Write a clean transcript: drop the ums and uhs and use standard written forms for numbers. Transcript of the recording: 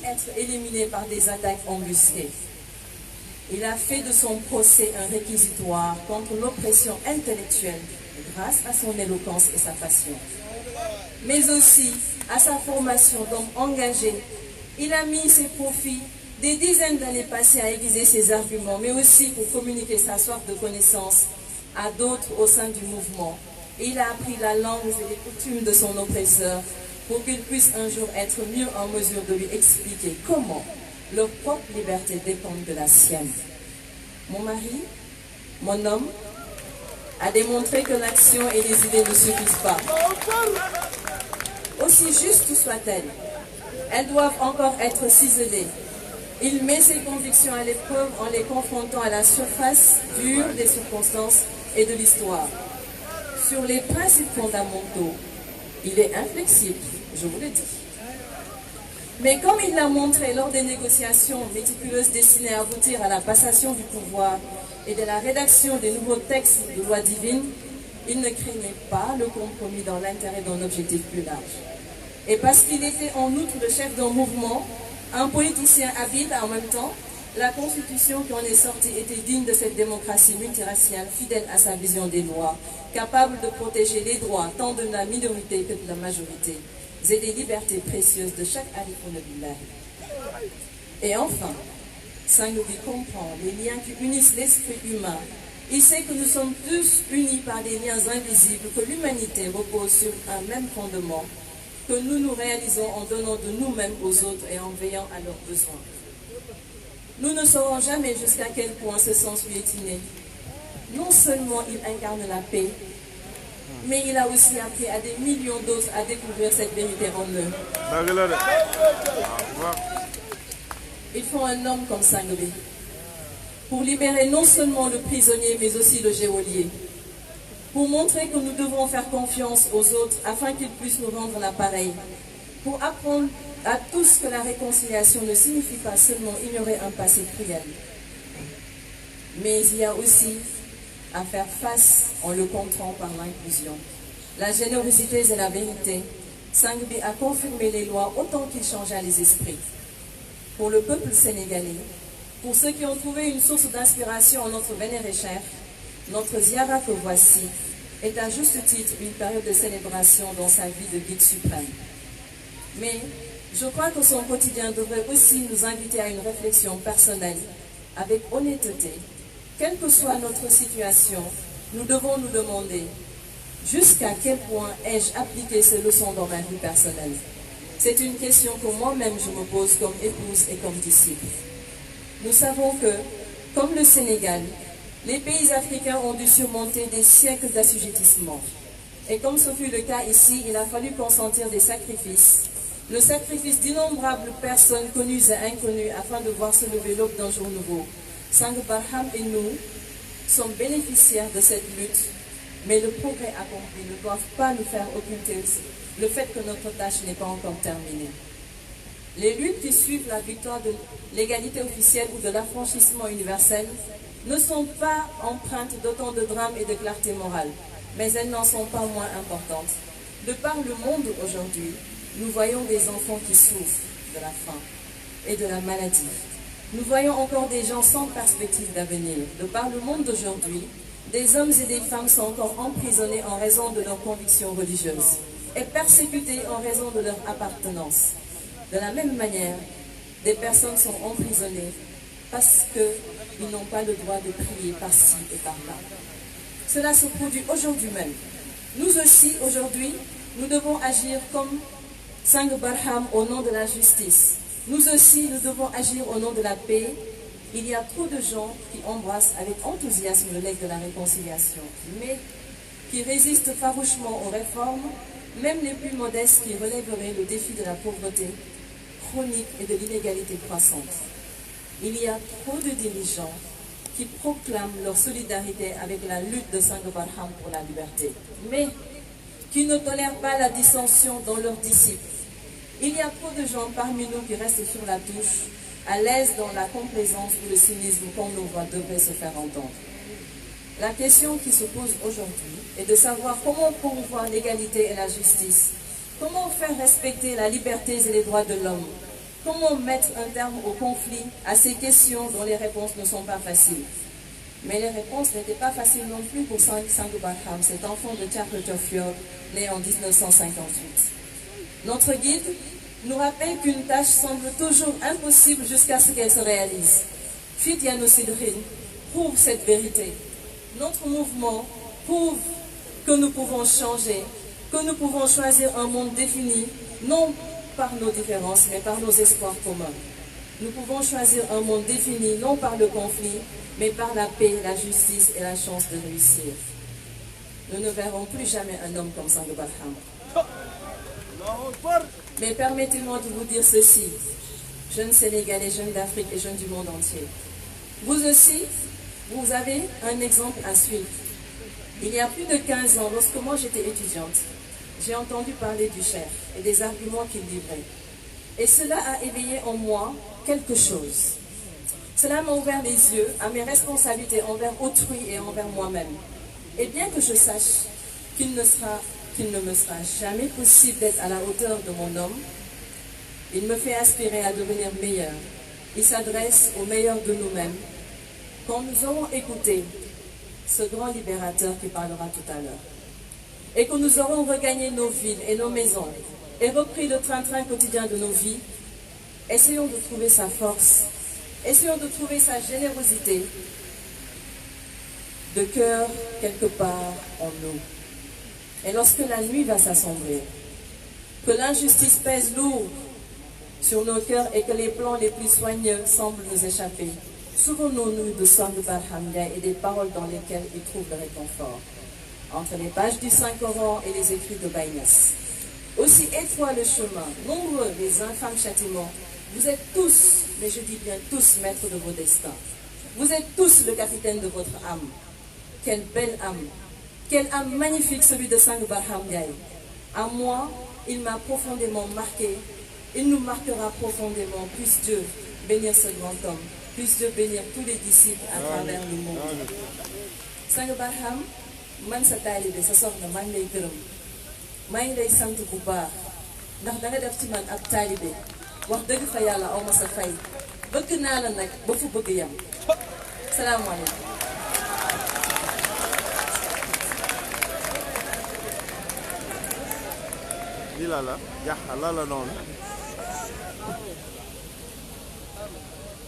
être éliminé par des attaques embusquées. Il a fait de son procès un réquisitoire contre l'oppression intellectuelle grâce à son éloquence et sa passion. Mais aussi à sa formation d'homme engagé. Il a mis ses profits des dizaines d'années passées à aiguiser ses arguments, mais aussi pour communiquer sa soif de connaissance à d'autres au sein du mouvement. Et il a appris la langue et les coutumes de son oppresseur pour qu'il puisse un jour être mieux en mesure de lui expliquer comment leur propre liberté dépend de la sienne. Mon mari, mon homme, a démontré que l'action et les idées ne suffisent pas. Aussi justes soient-elles, elles doivent encore être ciselées. Il met ses convictions à l'épreuve en les confrontant à la surface dure des circonstances et de l'histoire. Sur les principes fondamentaux, il est inflexible, je vous le dis. Mais comme il l'a montré lors des négociations méticuleuses destinées à aboutir à la passation du pouvoir et de la rédaction des nouveaux textes de loi divine, il ne craignait pas le compromis dans l'intérêt d'un objectif plus large. Et parce qu'il était en outre le chef d'un mouvement, un politicien habile en même temps, la constitution qui en est sortie était digne de cette démocratie multiraciale, fidèle à sa vision des lois, capable de protéger les droits tant de la minorité que de la majorité, et des libertés précieuses de chaque Alifonabillah. Et enfin, Saint-Louis comprend les liens qui unissent l'esprit humain. Il sait que nous sommes tous unis par des liens invisibles, que l'humanité repose sur un même fondement, que nous nous réalisons en donnant de nous-mêmes aux autres et en veillant à leurs besoins. Nous ne saurons jamais jusqu'à quel point ce sens lui est inné. Non seulement il incarne la paix, mais il a aussi appris à des millions d'autres à découvrir cette vérité en eux. Il faut un homme comme Sangobe pour libérer non seulement le prisonnier, mais aussi le geôlier. Pour montrer que nous devons faire confiance aux autres afin qu'ils puissent nous rendre l'appareil. Pour apprendre à tous que la réconciliation ne signifie pas seulement ignorer un passé cruel. Mais il y a aussi à faire face en le contrant par l'inclusion. La générosité et la vérité, Sangobe a confirmé les lois autant qu'il changea les esprits. Pour le peuple sénégalais, pour ceux qui ont trouvé une source d'inspiration en notre vénéré cher, notre ziara que voici est à juste titre une période de célébration dans sa vie de guide suprême. Mais je crois que son quotidien devrait aussi nous inviter à une réflexion personnelle, avec honnêteté. Quelle que soit notre situation, nous devons nous demander jusqu'à quel point ai-je appliqué ces leçons dans ma vie personnelle. C'est une question que moi-même je me pose comme épouse et comme disciple. Nous savons que, comme le Sénégal, les pays africains ont dû surmonter des siècles d'assujettissement. Et comme ce fut le cas ici, il a fallu consentir des sacrifices. Le sacrifice d'innombrables personnes connues et inconnues afin de voir se lever l'aube d'un jour nouveau. Sang Barham et nous sommes bénéficiaires de cette lutte, mais le progrès accompli ne doit pas nous faire occulter le fait que notre tâche n'est pas encore terminée. Les luttes qui suivent la victoire de l'égalité officielle ou de l'affranchissement universel ne sont pas empreintes d'autant de drames et de clarté morale, mais elles n'en sont pas moins importantes. De par le monde aujourd'hui, nous voyons des enfants qui souffrent de la faim et de la maladie. Nous voyons encore des gens sans perspective d'avenir. De par le monde d'aujourd'hui, des hommes et des femmes sont encore emprisonnés en raison de leurs convictions religieuses et persécutés en raison de leur appartenance. De la même manière, des personnes sont emprisonnées parce qu'ils n'ont pas le droit de prier par-ci et par-là. Cela se produit aujourd'hui même. Nous aussi, aujourd'hui, nous devons agir comme Sang Barham au nom de la justice. Nous aussi, nous devons agir au nom de la paix. Il y a trop de gens qui embrassent avec enthousiasme le legs de la réconciliation, mais qui résistent farouchement aux réformes, même les plus modestes qui relèveraient le défi de la pauvreté chronique et de l'inégalité croissante. Il y a trop de dirigeants qui proclament leur solidarité avec la lutte de Sang Barham pour la liberté, mais qui ne tolèrent pas la dissension dans leurs disciples. Il y a trop de gens parmi nous qui restent sur la touche, à l'aise dans la complaisance ou le cynisme quand nos voix devraient se faire entendre. La question qui se pose aujourd'hui est de savoir comment promouvoir l'égalité et la justice, comment faire respecter la liberté et les droits de l'homme, Comment mettre un terme au conflit, à ces questions dont les réponses ne sont pas faciles? Mais les réponses n'étaient pas faciles non plus pour Sango Barham, cet enfant de Tchakotofjord, né en 1958. Notre guide nous rappelle qu'une tâche semble toujours impossible jusqu'à ce qu'elle se réalise. Fidiano Sidrin prouve cette vérité. Notre mouvement prouve que nous pouvons changer, que nous pouvons choisir un monde défini, non par nos différences, mais par nos espoirs communs. Nous pouvons choisir un monde défini, non par le conflit, mais par la paix, la justice et la chance de réussir. Nous ne verrons plus jamais un homme comme Sango Barham. Mais permettez-moi de vous dire ceci, jeunes Sénégalais, jeunes d'Afrique et jeunes du monde entier. Vous aussi, vous avez un exemple à suivre. Il y a plus de 15 ans, lorsque moi j'étais étudiante, j'ai entendu parler du Cheikh et des arguments qu'il livrait. Et cela a éveillé en moi quelque chose. Cela m'a ouvert les yeux à mes responsabilités envers autrui et envers moi-même. Et bien que je sache qu'il ne me sera jamais possible d'être à la hauteur de mon homme, il me fait aspirer à devenir meilleur. Il s'adresse au meilleur de nous-mêmes. Quand nous aurons écouté ce grand libérateur qui parlera tout à l'heure, et que nous aurons regagné nos villes et nos maisons, et repris le train-train quotidien de nos vies, essayons de trouver sa force, essayons de trouver sa générosité de cœur quelque part en nous. Et lorsque la nuit va s'assombrir, que l'injustice pèse lourd sur nos cœurs et que les plans les plus soigneux semblent nous échapper, souvenons-nous de Sango Barham et des paroles dans lesquelles il trouve le réconfort. Entre les pages du Saint-Coran et les écrits de Baye Niass. Aussi étroit le chemin, nombreux les infâmes châtiments, vous êtes tous, mais je dis bien tous, maîtres de vos destins. Vous êtes tous le capitaine de votre âme. Quelle belle âme! Quelle âme magnifique, celui de Sango Barham Ndiaye. À moi, il m'a profondément marqué. Il nous marquera profondément. Puisse Dieu bénir ce grand homme. Puisse Dieu bénir tous les disciples à travers le monde. Sango Barham, man sa taalibe sa soxna maa ngi lay gërëm maa ngi lay sant bu baax ndax da nga def ci man ab taalibe wax dëgg fa yàlla aw ma sa fay bëgg naa la nag ba fu bëgg yam salaamaaleykum. lii la la jaaxal la noonu.